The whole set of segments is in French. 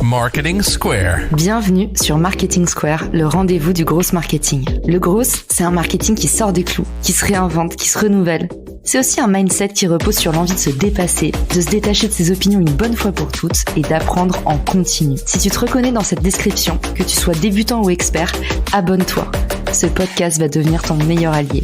Marketing Square. Bienvenue sur Marketing Square, le rendez-vous du gros marketing. Le gros, c'est un marketing qui sort des clous, qui se réinvente, qui se renouvelle. C'est aussi un mindset qui repose sur l'envie de se dépasser, de se détacher de ses opinions une bonne fois pour toutes et d'apprendre en continu. Si tu te reconnais dans cette description, que tu sois débutant ou expert, abonne-toi. Ce podcast va devenir ton meilleur allié.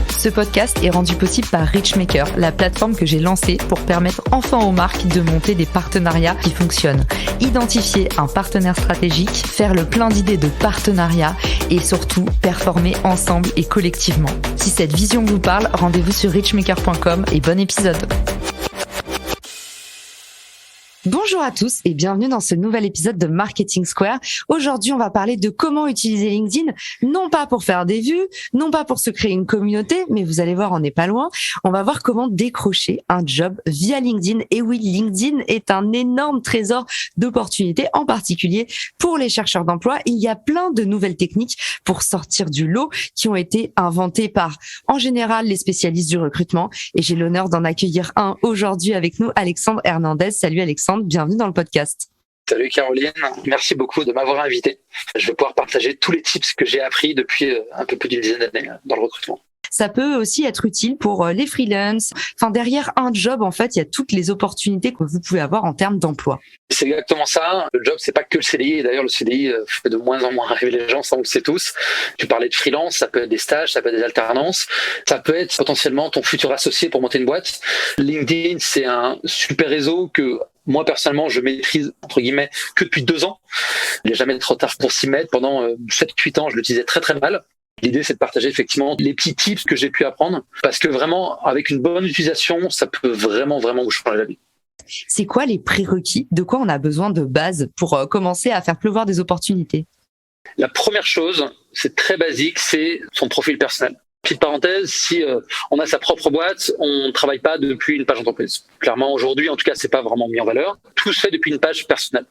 Ce podcast est rendu possible par Richmaker, la plateforme que j'ai lancée pour permettre enfin aux marques de monter des partenariats qui fonctionnent. Identifier un partenaire stratégique, faire le plein d'idées de partenariat et surtout performer ensemble et collectivement. Si cette vision vous parle, rendez-vous sur richmaker.com et bon épisode. Bonjour à tous et bienvenue dans ce nouvel épisode de Marketing Square. Aujourd'hui, on va parler de comment utiliser LinkedIn, non pas pour faire des vues, non pas pour se créer une communauté, mais vous allez voir, on n'est pas loin. On va voir comment décrocher un job via LinkedIn. Et oui, LinkedIn est un énorme trésor d'opportunités, en particulier pour les chercheurs d'emploi. Il y a plein de nouvelles techniques pour sortir du lot qui ont été inventées par, en général, les spécialistes du recrutement. Et j'ai l'honneur d'en accueillir un aujourd'hui avec nous, Alexandre Hernandez. Salut Alexandre. Bienvenue dans le podcast. Salut Caroline, merci beaucoup de m'avoir invité. Je vais pouvoir partager tous les tips que j'ai appris depuis un peu plus d'une dizaine d'années dans le recrutement. Ça peut aussi être utile pour les freelances. Enfin, derrière un job, en fait, il y a toutes les opportunités que vous pouvez avoir en termes d'emploi. C'est exactement ça. Le job, c'est pas que le CDI. Et d'ailleurs, le CDI fait de moins en moins rêver les gens, ça on le sait tous. Tu parlais de freelance, ça peut être des stages, ça peut être des alternances. Ça peut être potentiellement ton futur associé pour monter une boîte. LinkedIn, c'est un super réseau que moi, personnellement, je maîtrise, entre guillemets, que depuis 2 ans. Il n'est jamais trop tard pour s'y mettre. Pendant 7-8 ans, je l'utilisais très, très mal. L'idée, c'est de partager effectivement les petits tips que j'ai pu apprendre. Parce que vraiment, avec une bonne utilisation, ça peut vraiment vous changer la vie. C'est quoi les prérequis? De quoi on a besoin de base pour commencer à faire pleuvoir des opportunités? La première chose, c'est très basique, c'est son profil personnel. Petite parenthèse, si on a sa propre boîte, on ne travaille pas depuis une page entreprise. Clairement, aujourd'hui, en tout cas, c'est pas vraiment mis en valeur. Tout se fait depuis une page personnelle.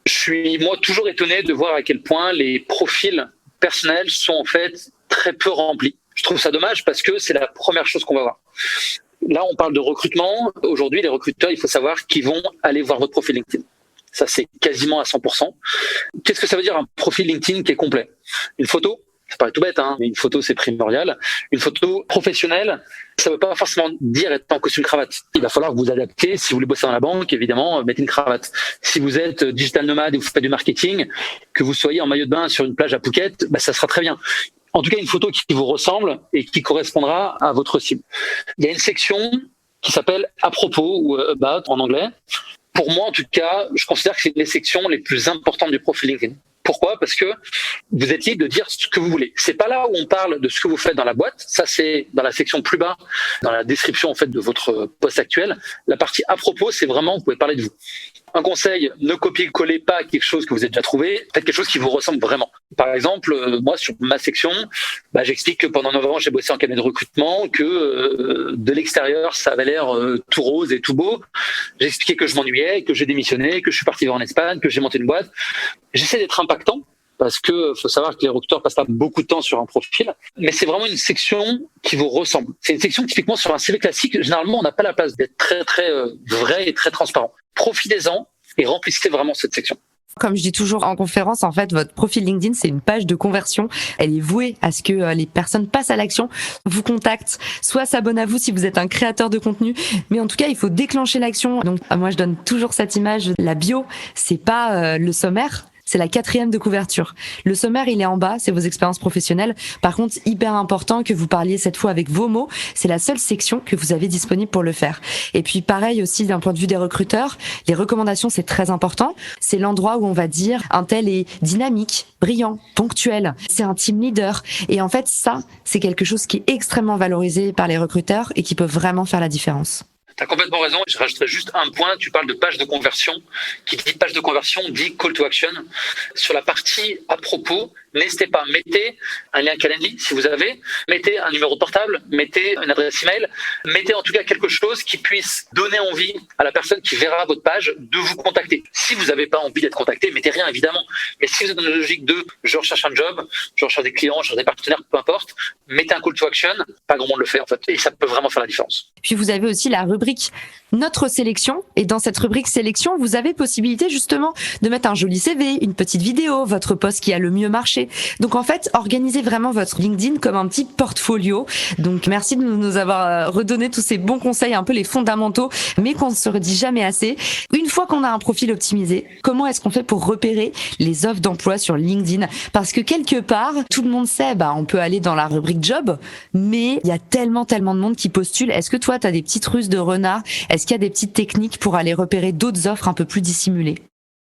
Je suis, moi, toujours étonné de voir à quel point les profils personnels sont en fait très peu remplis. Je trouve ça dommage parce que c'est la première chose qu'on va voir. Là, on parle de recrutement. Aujourd'hui, les recruteurs, il faut savoir qu'ils vont aller voir votre profil LinkedIn. Ça, c'est quasiment à 100%. Qu'est-ce que ça veut dire un profil LinkedIn qui est complet? Une photo? Ça paraît tout bête, hein, mais une photo, c'est primordial. Une photo professionnelle, ça ne veut pas forcément dire être en costume cravate. Il va falloir que vous adaptez. Si vous voulez bosser dans la banque, évidemment, mettez une cravate. Si vous êtes digital nomade et vous faites du marketing, que vous soyez en maillot de bain sur une plage à Phuket, ça sera très bien. En tout cas, une photo qui vous ressemble et qui correspondra à votre cible. Il y a une section qui s'appelle « À propos » ou « About » en anglais. Pour moi, en tout cas, je considère que c'est les sections les plus importantes du profil LinkedIn. Pourquoi? Parce que vous êtes libre de dire ce que vous voulez. C'est pas là où on parle de ce que vous faites dans la boîte. Ça, c'est dans la section plus bas, dans la description en fait de votre poste actuel. La partie à propos, c'est vraiment vous pouvez parler de vous. Un conseil, ne copiez-collez pas quelque chose que vous avez déjà trouvé. Faites quelque chose qui vous ressemble vraiment. Par exemple, moi, sur ma section, j'explique que pendant 9 ans, j'ai bossé en cabinet de recrutement, que de l'extérieur, ça avait l'air tout rose et tout beau. J'ai expliqué que je m'ennuyais, que j'ai démissionné, que je suis parti vivre en Espagne, que j'ai monté une boîte. J'essaie d'être impactant parce que faut savoir que les recruteurs passent pas beaucoup de temps sur un profil, mais c'est vraiment une section qui vous ressemble. C'est une section typiquement sur un CV classique. Généralement, on n'a pas la place d'être très vrai et très transparent. Profitez-en et remplissez vraiment cette section. Comme je dis toujours en conférence, en fait, votre profil LinkedIn, c'est une page de conversion. Elle est vouée à ce que les personnes passent à l'action, vous contactent, soit s'abonnent à vous si vous êtes un créateur de contenu. Mais en tout cas, il faut déclencher l'action. Donc, moi, je donne toujours cette image. La bio, c'est pas le sommaire. C'est la 4e de couverture. Le sommaire, il est en bas, c'est vos expériences professionnelles. Par contre, hyper important que vous parliez cette fois avec vos mots. C'est la seule section que vous avez disponible pour le faire. Et puis, pareil aussi d'un point de vue des recruteurs, les recommandations, c'est très important. C'est l'endroit où on va dire un tel est dynamique, brillant, ponctuel. C'est un team leader. Et en fait, ça, c'est quelque chose qui est extrêmement valorisé par les recruteurs et qui peut vraiment faire la différence. Tu as complètement raison. Je rajouterais juste un point. Tu parles de page de conversion. Qui dit page de conversion dit call to action. Sur la partie à propos, n'hésitez pas. Mettez un lien Calendly si vous avez. Mettez un numéro de portable. Mettez une adresse email. Mettez en tout cas quelque chose qui puisse donner envie à la personne qui verra votre page de vous contacter. Si vous n'avez pas envie d'être contacté, mettez rien évidemment. Mais si vous êtes dans une logique de je recherche un job, je recherche des clients, je recherche des partenaires, peu importe, mettez un call to action. Pas grand monde le fait en fait. Et ça peut vraiment faire la différence. Puis vous avez aussi la rubrique rubrique notre sélection. Et dans cette rubrique sélection, vous avez possibilité justement de mettre un joli CV, une petite vidéo, votre post qui a le mieux marché. Donc en fait, organisez vraiment votre LinkedIn comme un petit portfolio. Donc merci de nous avoir redonné tous ces bons conseils, un peu les fondamentaux, mais qu'on ne se redit jamais assez. Une fois qu'on a un profil optimisé, comment est-ce qu'on fait pour repérer les offres d'emploi sur LinkedIn? Parce que quelque part, tout le monde sait, on peut aller dans la rubrique job, mais il y a tellement de monde qui postule. Est-ce que toi, tu as des petites ruses de renard? Est-ce qu'il y a des petites techniques pour aller repérer d'autres offres un peu plus dissimulées?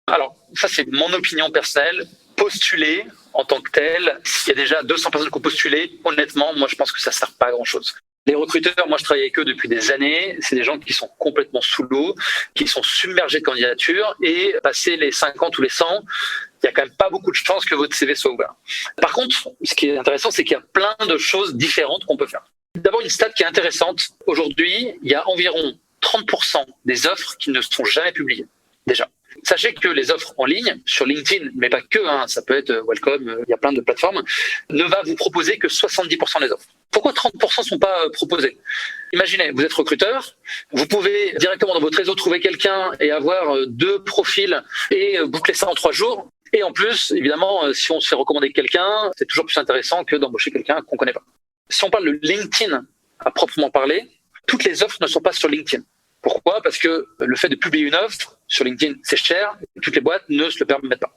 Alors, ça, c'est mon opinion personnelle. Postuler en tant que tel, s'il y a déjà 200 personnes qui ont postulé, honnêtement, moi, je pense que ça ne sert pas à grand-chose. Les recruteurs, moi, je travaille avec eux depuis des années. C'est des gens qui sont complètement sous l'eau, qui sont submergés de candidatures et passer les 50 ou les 100, il n'y a quand même pas beaucoup de chances que votre CV soit ouvert. Par contre, ce qui est intéressant, c'est qu'il y a plein de choses différentes qu'on peut faire. D'abord, une stat qui est intéressante. Aujourd'hui, il y a environ 30% des offres qui ne sont jamais publiées, déjà. Sachez que les offres en ligne, sur LinkedIn, mais pas que, ça peut être Welcome, il y a plein de plateformes, ne va vous proposer que 70% des offres. Pourquoi 30% ne sont pas proposés? Imaginez, vous êtes recruteur, vous pouvez directement dans votre réseau trouver quelqu'un et avoir 2 profils et boucler ça en 3 jours. Et en plus, évidemment, si on se fait recommander quelqu'un, c'est toujours plus intéressant que d'embaucher quelqu'un qu'on ne connaît pas. Si on parle de LinkedIn à proprement parler, toutes les offres ne sont pas sur LinkedIn. Pourquoi? Parce que le fait de publier une offre sur LinkedIn, c'est cher, et toutes les boîtes ne se le permettent pas.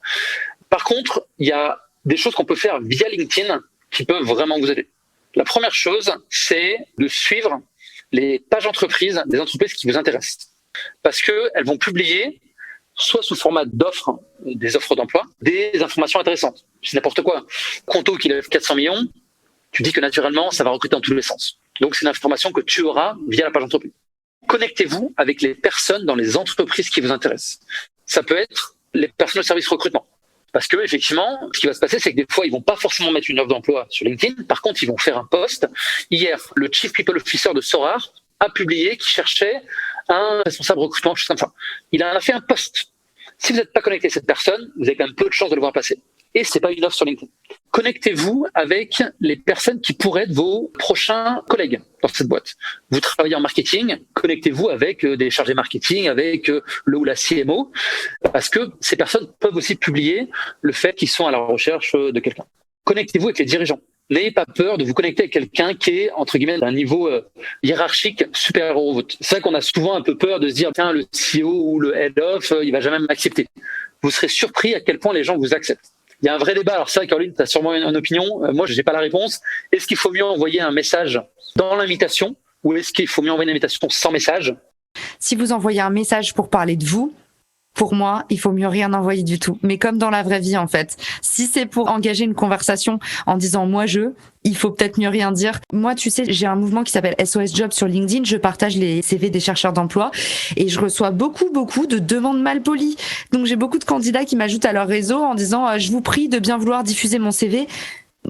Par contre, il y a des choses qu'on peut faire via LinkedIn qui peuvent vraiment vous aider. La première chose, c'est de suivre les pages entreprises des entreprises qui vous intéressent. Parce qu'elles vont publier, soit sous format d'offres, des offres d'emploi, des informations intéressantes. C'est n'importe quoi. Conto qui lève 400 millions, tu dis que naturellement, ça va recruter dans tous les sens. Donc, c'est une information que tu auras via la page entreprise. Connectez-vous avec les personnes dans les entreprises qui vous intéressent. Ça peut être les personnes de service recrutement. Parce que, effectivement, ce qui va se passer, c'est que des fois, ils vont pas forcément mettre une offre d'emploi sur LinkedIn. Par contre, ils vont faire un post. Hier, le Chief People Officer de Sorar a publié qu'il cherchait un responsable recrutement, quelque chose comme ça. Il en a fait un post. Si vous n'êtes pas connecté à cette personne, vous avez quand même peu de chances de le voir passer. Et c'est pas une offre sur LinkedIn. Connectez-vous avec les personnes qui pourraient être vos prochains collègues dans cette boîte. Vous travaillez en marketing, connectez-vous avec des chargés marketing, avec le ou la CMO, parce que ces personnes peuvent aussi publier le fait qu'ils sont à la recherche de quelqu'un. Connectez-vous avec les dirigeants. N'ayez pas peur de vous connecter avec quelqu'un qui est, entre guillemets, d'un niveau hiérarchique supérieur au vôtre. C'est vrai qu'on a souvent un peu peur de se dire, tiens, le CEO ou le head of, il va jamais m'accepter. Vous serez surpris à quel point les gens vous acceptent. Il y a un vrai débat. Alors ça, Caroline, tu as sûrement une opinion. Moi, je n'ai pas la réponse. Est-ce qu'il faut mieux envoyer un message dans l'invitation ou est-ce qu'il faut mieux envoyer une invitation sans message? Si vous envoyez un message pour parler de vous, pour moi, il faut mieux rien envoyer du tout. Mais comme dans la vraie vie, en fait. Si c'est pour engager une conversation en disant moi il faut peut-être mieux rien dire. Moi, tu sais, j'ai un mouvement qui s'appelle SOS Job sur LinkedIn. Je partage les CV des chercheurs d'emploi et je reçois beaucoup de demandes mal polies. Donc, j'ai beaucoup de candidats qui m'ajoutent à leur réseau en disant je vous prie de bien vouloir diffuser mon CV.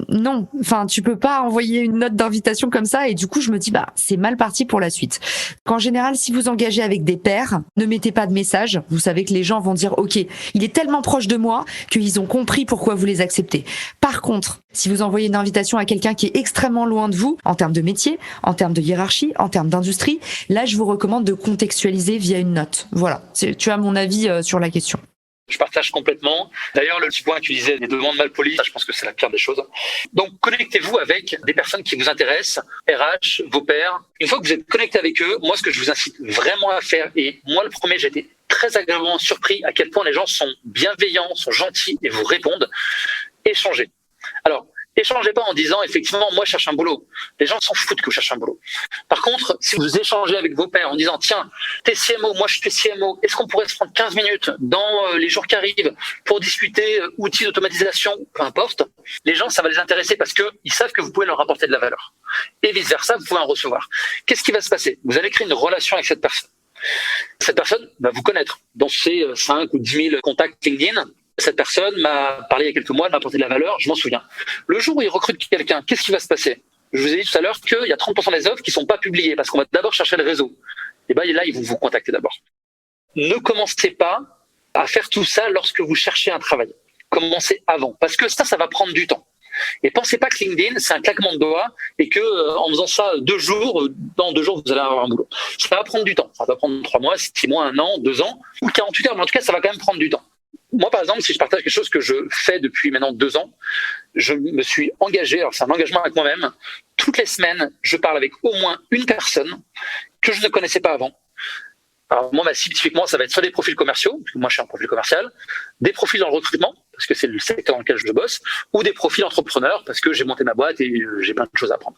Non, tu peux pas envoyer une note d'invitation comme ça et du coup je me dis c'est mal parti pour la suite. Qu'en général, si vous engagez avec des pairs, ne mettez pas de message. Vous savez que les gens vont dire OK, il est tellement proche de moi qu'ils ont compris pourquoi vous les acceptez. Par contre, si vous envoyez une invitation à quelqu'un qui est extrêmement loin de vous en termes de métier, en termes de hiérarchie, en termes d'industrie, là je vous recommande de contextualiser via une note. Voilà, tu as mon avis sur la question. Je partage complètement. D'ailleurs, le petit point que tu disais, des demandes mal polies, je pense que c'est la pire des choses. Donc, connectez-vous avec des personnes qui vous intéressent, RH, vos pairs. Une fois que vous êtes connecté avec eux, moi, ce que je vous incite vraiment à faire, et moi, le premier, j'ai été très agréablement surpris à quel point les gens sont bienveillants, sont gentils et vous répondent. Échangez. Alors, échangez pas en disant, effectivement, moi, je cherche un boulot. Les gens s'en foutent que vous cherchez un boulot. Par contre, si vous échangez avec vos pairs en disant, tiens, t'es CMO, moi, je suis CMO, est-ce qu'on pourrait se prendre 15 minutes dans les jours qui arrivent pour discuter outils d'automatisation, peu importe, les gens, ça va les intéresser parce qu'ils savent que vous pouvez leur apporter de la valeur. Et vice-versa, vous pouvez en recevoir. Qu'est-ce qui va se passer? Vous allez créer une relation avec cette personne. Cette personne va vous connaître dans ses 5 ou 10 000 contacts LinkedIn. Cette personne m'a parlé il y a quelques mois, m'a apporté de la valeur, je m'en souviens. Le jour où il recrute quelqu'un, qu'est-ce qui va se passer? Je vous ai dit tout à l'heure qu'il y a 30% des offres qui ne sont pas publiées parce qu'on va d'abord chercher le réseau. Et là, ils vont vous contacter d'abord. Ne commencez pas à faire tout ça lorsque vous cherchez un travail. Commencez avant. Parce que ça va prendre du temps. Et pensez pas que LinkedIn, c'est un claquement de doigts et que en faisant ça 2 jours, dans 2 jours, vous allez avoir un boulot. Ça va prendre du temps. Ça va prendre 3 mois, 6 mois, 1 an, 2 ans ou 48 heures. Mais en tout cas, ça va quand même prendre du temps. Moi, par exemple, si je partage quelque chose que je fais depuis maintenant 2 ans, je me suis engagé, alors c'est un engagement avec moi-même, toutes les semaines, je parle avec au moins une personne que je ne connaissais pas avant. Alors moi, ma cible, typiquement, ça va être soit des profils commerciaux, parce que moi, je suis un profil commercial, des profils dans le recrutement, parce que c'est le secteur dans lequel je bosse, ou des profils entrepreneurs, parce que j'ai monté ma boîte et j'ai plein de choses à apprendre.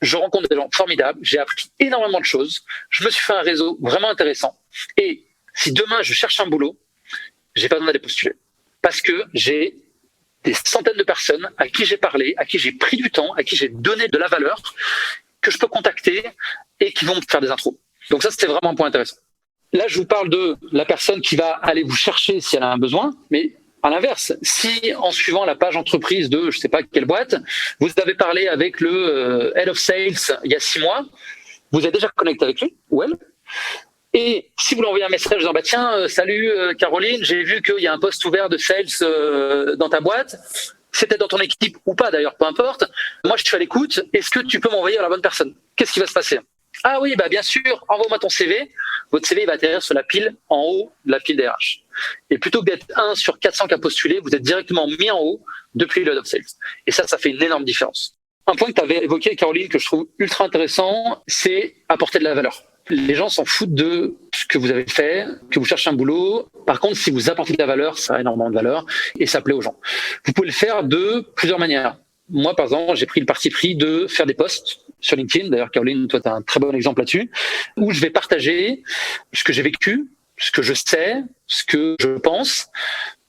Je rencontre des gens formidables, j'ai appris énormément de choses, je me suis fait un réseau vraiment intéressant. Et si demain, je cherche un boulot, j'ai pas besoin d'aller postuler. Parce que j'ai des centaines de personnes à qui j'ai parlé, à qui j'ai pris du temps, à qui j'ai donné de la valeur, que je peux contacter et qui vont me faire des intros. Donc ça, c'était vraiment un point intéressant. Là, je vous parle de la personne qui va aller vous chercher si elle a un besoin, mais à l'inverse, si en suivant la page entreprise de je sais pas quelle boîte, vous avez parlé avec le Head of Sales il y a 6 mois, vous êtes déjà connecté avec lui ou elle. Et si vous lui envoyez un message en disant bah tiens, salut Caroline, j'ai vu qu'il y a un poste ouvert de sales dans ta boîte, c'est peut-être dans ton équipe ou pas d'ailleurs, peu importe. Moi, je suis à l'écoute. Est-ce que tu peux m'envoyer à la bonne personne? Qu'est-ce qui va se passer? Ah oui, bah bien sûr, envoie-moi ton CV. Votre CV va atterrir sur la pile en haut de la pile des RH. Et plutôt que d'être 1 sur 400 qui a postulé, vous êtes directement mis en haut depuis le Head of Sales. Et ça fait une énorme différence. Un point que tu avais évoqué, Caroline, que je trouve ultra intéressant, c'est apporter de la valeur. Les gens s'en foutent de ce que vous avez fait, que vous cherchez un boulot. Par contre, si vous apportez de la valeur, ça a énormément de valeur et ça plaît aux gens. Vous pouvez le faire de plusieurs manières. Moi, par exemple, j'ai pris le parti pris de faire des posts sur LinkedIn. D'ailleurs, Caroline, toi, tu as un très bon exemple là-dessus, où je vais partager ce que j'ai vécu, ce que je sais, ce que je pense.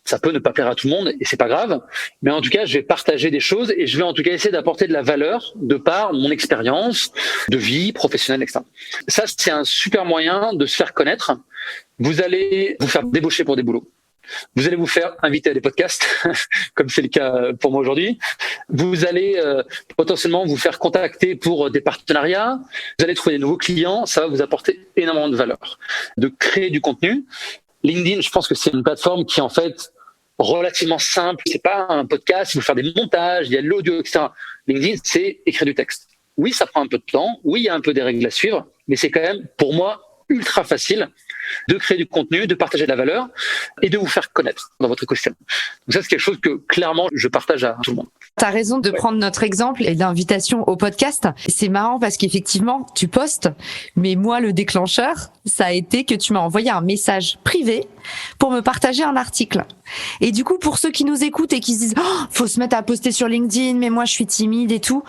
Ça peut ne pas plaire à tout le monde et c'est pas grave. Mais en tout cas, je vais partager des choses et je vais en tout cas essayer d'apporter de la valeur de par mon expérience de vie professionnelle, etc. Ça, c'est un super moyen de se faire connaître. Vous allez vous faire débaucher pour des boulots. Vous allez vous faire inviter à des podcasts, comme c'est le cas pour moi aujourd'hui. Vous allez potentiellement vous faire contacter pour des partenariats. Vous allez trouver des nouveaux clients. Ça va vous apporter énormément de valeur. De créer du contenu. LinkedIn, je pense que c'est une plateforme qui, en fait, relativement simple. C'est pas un podcast, il faut faire des montages, il y a de l'audio, etc. LinkedIn, c'est écrire du texte. Oui, ça prend un peu de temps. Oui, il y a un peu des règles à suivre, mais c'est quand même, pour moi, ultra facile de créer du contenu, de partager de la valeur et de vous faire connaître dans votre écosystème. Donc ça, c'est quelque chose que clairement, je partage à tout le monde. T'as raison de prendre notre exemple et l'invitation au podcast. C'est marrant parce qu'effectivement, tu postes, mais moi, le déclencheur, ça a été que tu m'as envoyé un message privé pour me partager un article. Et du coup, pour ceux qui nous écoutent et qui se disent « Oh, faut se mettre à poster sur LinkedIn, mais moi, je suis timide et tout »,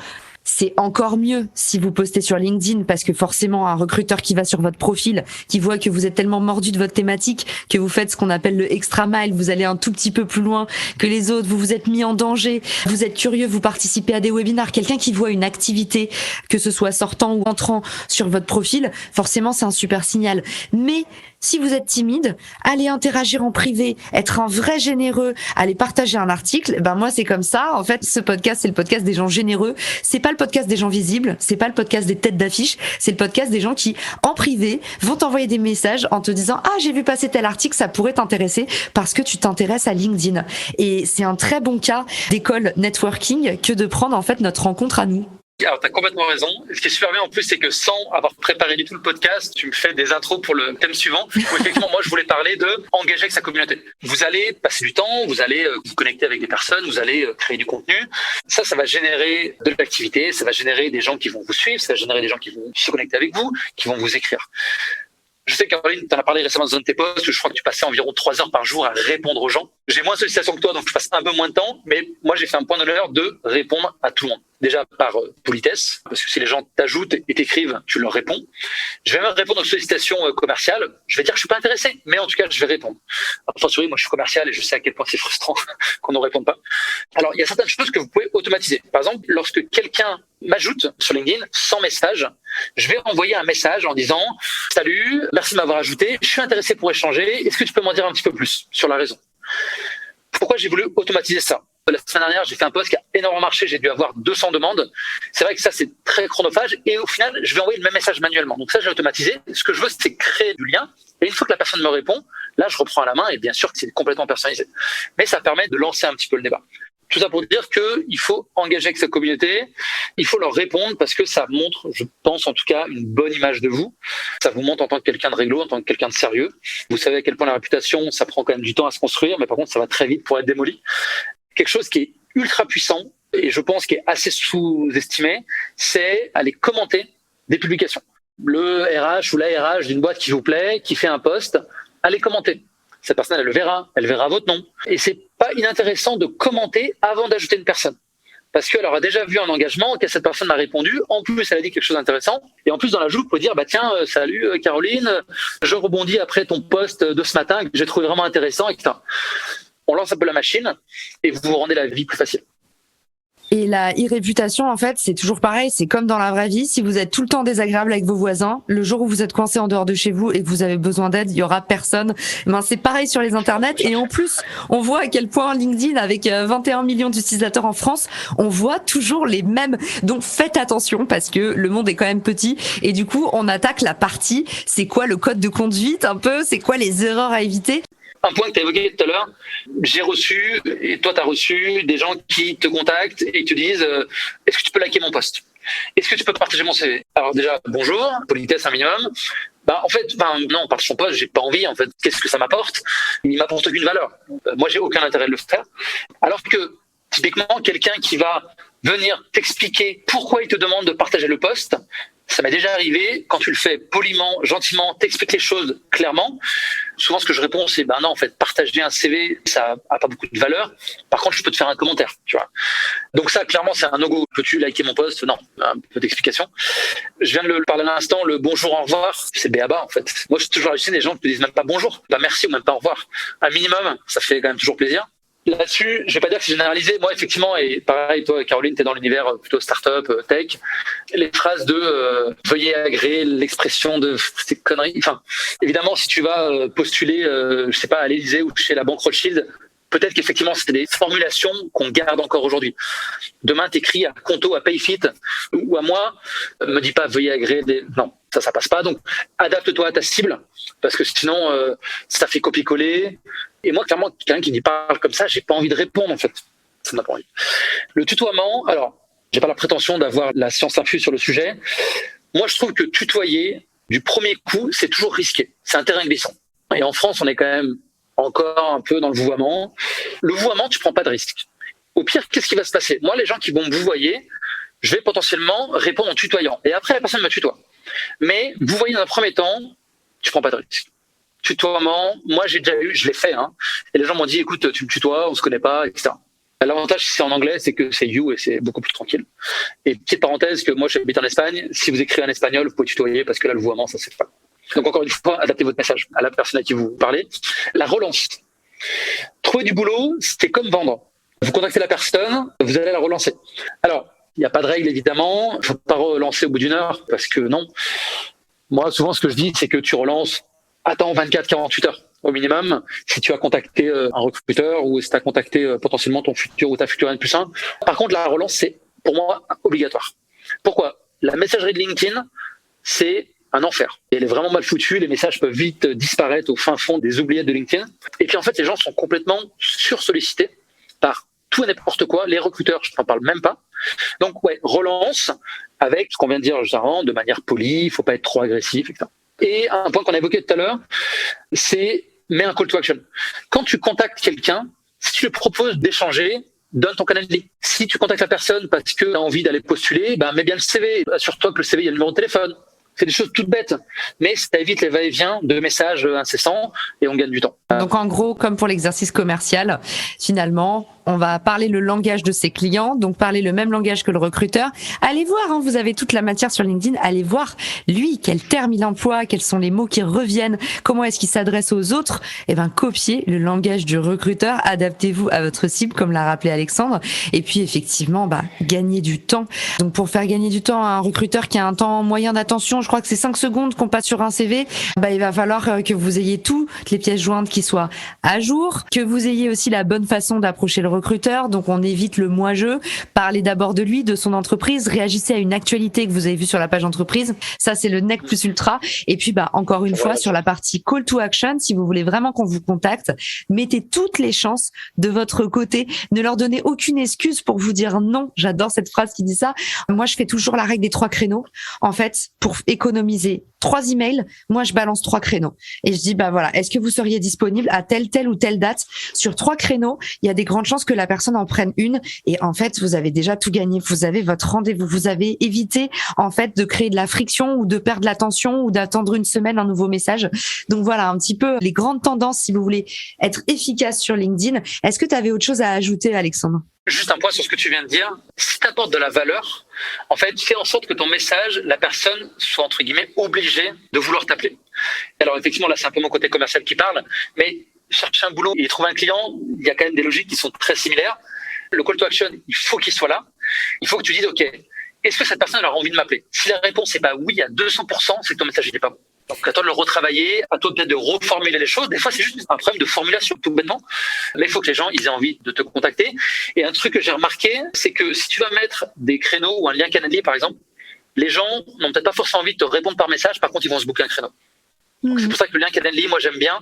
c'est encore mieux si vous postez sur LinkedIn parce que forcément un recruteur qui va sur votre profil, qui voit que vous êtes tellement mordu de votre thématique, que vous faites ce qu'on appelle le extra mile, vous allez un tout petit peu plus loin que les autres, vous vous êtes mis en danger, vous êtes curieux, vous participez à des webinars, quelqu'un qui voit une activité, que ce soit sortant ou entrant sur votre profil, forcément c'est un super signal. Mais si vous êtes timide, allez interagir en privé, être un vrai généreux, allez partager un article. Ben moi c'est comme ça. En fait, ce podcast c'est le podcast des gens généreux. C'est pas le podcast des gens visibles. C'est pas le podcast des têtes d'affiche. C'est le podcast des gens qui, en privé, vont t'envoyer des messages en te disant ah j'ai vu passer tel article, ça pourrait t'intéresser parce que tu t'intéresses à LinkedIn. Et c'est un très bon cas d'école networking que de prendre en fait notre rencontre à nous. Alors, tu as complètement raison. Ce qui est super bien en plus, c'est que sans avoir préparé du tout le podcast, tu me fais des intros pour le thème suivant, où effectivement, moi, je voulais parler de engager avec sa communauté. Vous allez passer du temps, vous allez vous connecter avec des personnes, vous allez créer du contenu. Ça va générer de l'activité, ça va générer des gens qui vont vous suivre, ça va générer des gens qui vont se connecter avec vous, qui vont vous écrire. Je sais, Caroline, tu en as parlé récemment dans un de tes posts où je crois que tu passais environ 3 heures par jour à répondre aux gens. J'ai moins de sollicitations que toi, donc je passe un peu moins de temps, mais moi, j'ai fait un point d'honneur de répondre à tout le monde. Déjà par politesse, parce que si les gens t'ajoutent et t'écrivent, tu leur réponds. Je vais même répondre aux sollicitations commerciales. Je vais dire que je suis pas intéressé, mais en tout cas, je vais répondre. Enfin, moi, je suis commercial et je sais à quel point c'est frustrant qu'on ne réponde pas. Alors, il y a certaines choses que vous pouvez automatiser. Par exemple, lorsque quelqu'un m'ajoute sur LinkedIn sans message, je vais envoyer un message en disant « Salut, merci de m'avoir ajouté, je suis intéressé pour échanger, est-ce que tu peux m'en dire un petit peu plus sur la raison ?» Pourquoi j'ai voulu automatiser ça? La semaine dernière, j'ai fait un post qui a énormément marché, j'ai dû avoir 200 demandes. C'est vrai que ça, c'est très chronophage et au final, je vais envoyer le même message manuellement. Donc ça, j'ai automatisé. Ce que je veux, c'est créer du lien. Et une fois que la personne me répond, là, je reprends à la main et bien sûr que c'est complètement personnalisé. Mais ça permet de lancer un petit peu le débat. Tout ça pour dire qu'il faut engager avec sa communauté, il faut leur répondre parce que ça montre, je pense en tout cas, une bonne image de vous. Ça vous montre en tant que quelqu'un de réglo, en tant que quelqu'un de sérieux. Vous savez à quel point la réputation, ça prend quand même du temps à se construire, mais par contre, ça va très vite pour être démoli. Quelque chose qui est ultra puissant et je pense qui est assez sous-estimé, c'est aller commenter des publications. Le RH ou la RH d'une boîte qui vous plaît, qui fait un post, allez commenter. Cette personne, elle verra votre nom. Et c'est pas inintéressant de commenter avant d'ajouter une personne. Parce qu'elle aura déjà vu un engagement, que cette personne m'a répondu, en plus elle a dit quelque chose d'intéressant, et en plus dans l'ajout, vous pouvez dire, tiens, salut Caroline, je rebondis après ton post de ce matin que j'ai trouvé vraiment intéressant, etc. On lance un peu la machine, et vous vous rendez la vie plus facile. Et la e-réputation, en fait, c'est toujours pareil, c'est comme dans la vraie vie. Si vous êtes tout le temps désagréable avec vos voisins, le jour où vous êtes coincé en dehors de chez vous et que vous avez besoin d'aide, il y aura personne. C'est pareil sur les internets. Et en plus, on voit à quel point LinkedIn, avec 21 millions d'utilisateurs en France, on voit toujours les mêmes. Donc faites attention parce que le monde est quand même petit. Et du coup, on attaque la partie, c'est quoi le code de conduite un peu, c'est quoi les erreurs à éviter. Un point que tu as évoqué tout à l'heure, j'ai reçu, et toi tu as reçu, des gens qui te contactent et te disent est-ce que tu peux liker mon post ? Est-ce que tu peux partager mon CV ? Alors déjà, bonjour, politesse un minimum. En fait, non, partage son post, j'ai pas envie, en fait. Qu'est-ce que ça m'apporte ? Il m'apporte aucune valeur. Moi, j'ai aucun intérêt de le faire. Alors que, typiquement, quelqu'un qui va venir t'expliquer pourquoi il te demande de partager le post, ça m'est déjà arrivé, quand tu le fais poliment, gentiment, t'expliques les choses clairement. Souvent, ce que je réponds, c'est non, en fait, partager un CV, ça a pas beaucoup de valeur. Par contre, je peux te faire un commentaire, tu vois. Donc ça, clairement, c'est un no-go. Peux-tu liker mon post ? Non, un peu d'explication. Je viens de le parler à l'instant, le bonjour, au revoir, c'est béaba, en fait. Moi, je suis toujours halluciné des gens qui te disent même pas bonjour, merci ou même pas au revoir. Un minimum, ça fait quand même toujours plaisir. Là-dessus, je vais pas dire que c'est généralisé. Moi, effectivement, et pareil, toi, Caroline, t'es dans l'univers plutôt start-up, tech. Les phrases de veuillez agréer l'expression de ces conneries. Enfin, évidemment, si tu vas postuler, je sais pas, à l'Élysée ou chez la banque Rothschild, peut-être qu'effectivement, c'est des formulations qu'on garde encore aujourd'hui. Demain, t'écris à Conto, à Payfit ou à moi, me dis pas veuillez agréer des... Non, ça passe pas. Donc, adapte-toi à ta cible, parce que sinon, ça fait copier-coller. Et moi, clairement, quelqu'un qui me parle comme ça, j'ai pas envie de répondre, en fait. Ça m'a pas envie. Le tutoiement, alors, j'ai pas la prétention d'avoir la science infuse sur le sujet. Moi, je trouve que tutoyer, du premier coup, c'est toujours risqué. C'est un terrain glissant. Et en France, on est quand même encore un peu dans le vouvoiement. Le vouvoiement, tu prends pas de risque. Au pire, qu'est-ce qui va se passer ? Moi, les gens qui vont me vouvoyer, je vais potentiellement répondre en tutoyant. Et après, la personne me tutoie. Mais vouvoyer dans un premier temps, tu prends pas de risque. Tutoiement, moi j'ai déjà eu, je l'ai fait, et les gens m'ont dit écoute, tu me tutoies, on se connaît pas, etc. L'avantage si c'est en anglais, c'est que c'est you et c'est beaucoup plus tranquille. Et petite parenthèse que moi j'habite en Espagne, si vous écrivez en espagnol, vous pouvez tutoyer parce que là le vouvoiement ça c'est pas. Donc encore une fois, adaptez votre message à la personne à qui vous parlez. La relance. Trouver du boulot, c'est comme vendre. Vous contactez la personne, vous allez la relancer. Alors, il n'y a pas de règle évidemment, il ne faut pas relancer au bout d'une heure parce que non. Moi souvent ce que je dis c'est que tu relances. Attends 24-48 heures au minimum si tu as contacté un recruteur ou si tu as contacté potentiellement ton futur ou ta future N+1. Par contre, la relance, c'est pour moi obligatoire. Pourquoi ? La messagerie de LinkedIn, c'est un enfer. Et elle est vraiment mal foutue, les messages peuvent vite disparaître au fin fond des oubliettes de LinkedIn. Et puis en fait, les gens sont complètement sursollicités par tout et n'importe quoi. Les recruteurs, je n'en parle même pas. Donc ouais, relance avec ce qu'on vient de dire généralement, de manière polie, il ne faut pas être trop agressif, etc. Et un point qu'on a évoqué tout à l'heure, c'est mets un call to action. Quand tu contactes quelqu'un, si tu lui proposes d'échanger, donne ton canal de ligne. Si tu contactes la personne parce que tu as envie d'aller postuler, mets bien le CV. Assure-toi que le CV, il y a le numéro de téléphone. C'est des choses toutes bêtes, mais ça évite les va-et-vient de messages incessants et on gagne du temps. Donc en gros, comme pour l'exercice commercial, finalement, on va parler le langage de ses clients, donc parler le même langage que le recruteur. Allez voir, vous avez toute la matière sur LinkedIn, allez voir lui, quel terme il emploie, quels sont les mots qui reviennent, comment est-ce qu'il s'adresse aux autres. Copiez le langage du recruteur, adaptez-vous à votre cible, comme l'a rappelé Alexandre, et puis effectivement, gagnez du temps. Donc pour faire gagner du temps à un recruteur qui a un temps moyen d'attention, je crois que c'est 5 secondes qu'on passe sur un CV, il va falloir que vous ayez toutes les pièces jointes qui soient à jour, que vous ayez aussi la bonne façon d'approcher le recruteur, recruteur, donc on évite le moi-je. Parlez d'abord de lui, de son entreprise, réagissez à une actualité que vous avez vue sur la page entreprise. Ça, c'est le nec plus ultra. Et puis, encore une fois, sur la partie call to action, si vous voulez vraiment qu'on vous contacte, mettez toutes les chances de votre côté. Ne leur donnez aucune excuse pour vous dire non. J'adore cette phrase qui dit ça. Moi, je fais toujours la règle des 3 créneaux. En fait, pour économiser 3 emails, moi, je balance 3 créneaux. Et je dis, voilà, est-ce que vous seriez disponible à telle ou telle date? Sur 3 créneaux, il y a des grandes chances que la personne en prenne une. Et en fait, vous avez déjà tout gagné. Vous avez votre rendez-vous. Vous avez évité, en fait, de créer de la friction ou de perdre l'attention ou d'attendre une semaine un nouveau message. Donc voilà, un petit peu les grandes tendances si vous voulez être efficace sur LinkedIn. Est-ce que tu avais autre chose à ajouter, Alexandre? Juste un point sur ce que tu viens de dire. Si tu apportes de la valeur, en fait, fais en sorte que ton message, la personne soit, entre guillemets, obligée de vouloir t'appeler. Alors, effectivement, là, c'est un peu mon côté commercial qui parle, mais chercher un boulot et trouver un client, il y a quand même des logiques qui sont très similaires. Le call to action, il faut qu'il soit là. Il faut que tu dises, OK, est-ce que cette personne aura envie de m'appeler? Si la réponse n'est pas oui à 200%, c'est que ton message n'est pas bon. Donc, à toi de le retravailler, à toi peut-être de reformuler les choses. Des fois, c'est juste un problème de formulation, tout bêtement. Mais il faut que les gens ils aient envie de te contacter. Et un truc que j'ai remarqué, c'est que si tu vas mettre des créneaux ou un lien Calendly, par exemple, les gens n'ont peut-être pas forcément envie de te répondre par message. Par contre, ils vont se booker un créneau. Donc, c'est pour ça que le lien Calendly, moi, j'aime bien.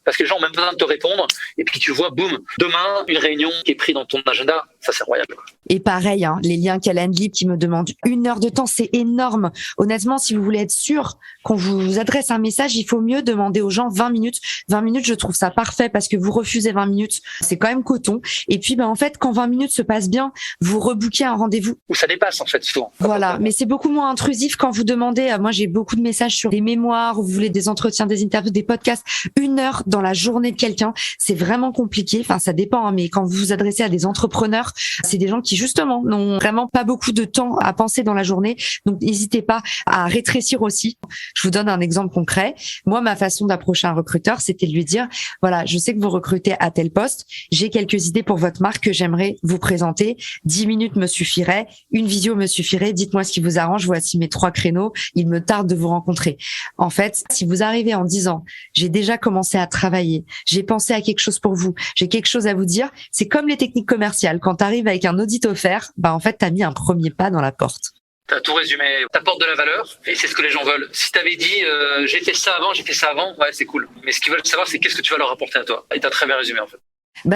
Parce que les gens ont même besoin de te répondre. Et puis, tu vois, boum, demain, une réunion qui est prise dans ton agenda. Ça, c'est royal. Et pareil, les liens Calendly qui me demandent 1 heure de temps, c'est énorme. Honnêtement, si vous voulez être sûr qu'on vous adresse un message, il faut mieux demander aux gens 20 minutes. 20 minutes, je trouve ça parfait parce que vous refusez 20 minutes, c'est quand même coton. Et puis, en fait, quand 20 minutes se passent bien, vous rebookez un rendez-vous. Ou ça dépasse, en fait, souvent. Voilà, mais c'est beaucoup moins intrusif quand vous demandez, moi j'ai beaucoup de messages sur des mémoires, où vous voulez des entretiens, des interviews, des podcasts, 1 heure dans la journée de quelqu'un, c'est vraiment compliqué. Enfin, ça dépend, mais quand vous vous adressez à des entrepreneurs, c'est des gens qui justement n'ont vraiment pas beaucoup de temps à penser dans la journée. Donc, n'hésitez pas à rétrécir aussi. Je vous donne un exemple concret. Moi, ma façon d'approcher un recruteur, c'était de lui dire, voilà, je sais que vous recrutez à tel poste. J'ai quelques idées pour votre marque que j'aimerais vous présenter. 10 minutes me suffirait. Une visio me suffirait. Dites-moi ce qui vous arrange. Voici mes 3 créneaux. Il me tarde de vous rencontrer. En fait, si vous arrivez en disant, j'ai déjà commencé à travailler, j'ai pensé à quelque chose pour vous, j'ai quelque chose à vous dire, c'est comme les techniques commerciales. Quand tu arrives avec un audit offert, en fait, tu as mis un premier pas dans la porte. Tu as tout résumé. Tu apportes de la valeur et c'est ce que les gens veulent. Si tu avais dit j'ai fait ça avant, ouais, c'est cool. Mais ce qu'ils veulent savoir, c'est qu'est-ce que tu vas leur apporter à toi. Et tu as très bien résumé, en fait.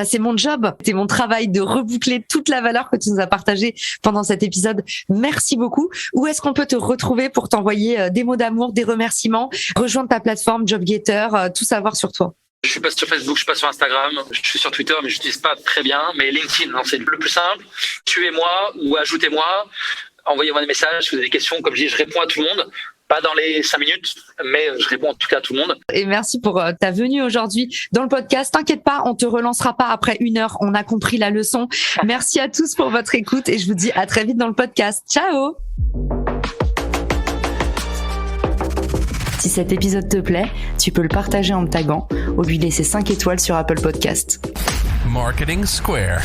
C'est mon job, c'est mon travail de reboucler toute la valeur que tu nous as partagée pendant cet épisode. Merci beaucoup. Où est-ce qu'on peut te retrouver pour t'envoyer des mots d'amour, des remerciements, rejoindre ta plateforme JobGetter, tout savoir sur toi? Je suis pas sur Facebook, je suis pas sur Instagram, je suis sur Twitter, mais je n'utilise pas très bien. Mais LinkedIn, c'est le plus simple. Tuez-moi ou ajoutez-moi, envoyez-moi des messages, si vous avez des questions. Comme je dis, je réponds à tout le monde. Pas dans les 5 minutes, mais je réponds en tout cas à tout le monde. Et merci pour ta venue aujourd'hui dans le podcast. T'inquiète pas, on te relancera pas après 1 heure. On a compris la leçon. Merci à tous pour votre écoute et je vous dis à très vite dans le podcast. Ciao! Si cet épisode te plaît, tu peux le partager en me taguant ou lui laisser 5 étoiles sur Apple Podcast. Marketing Square.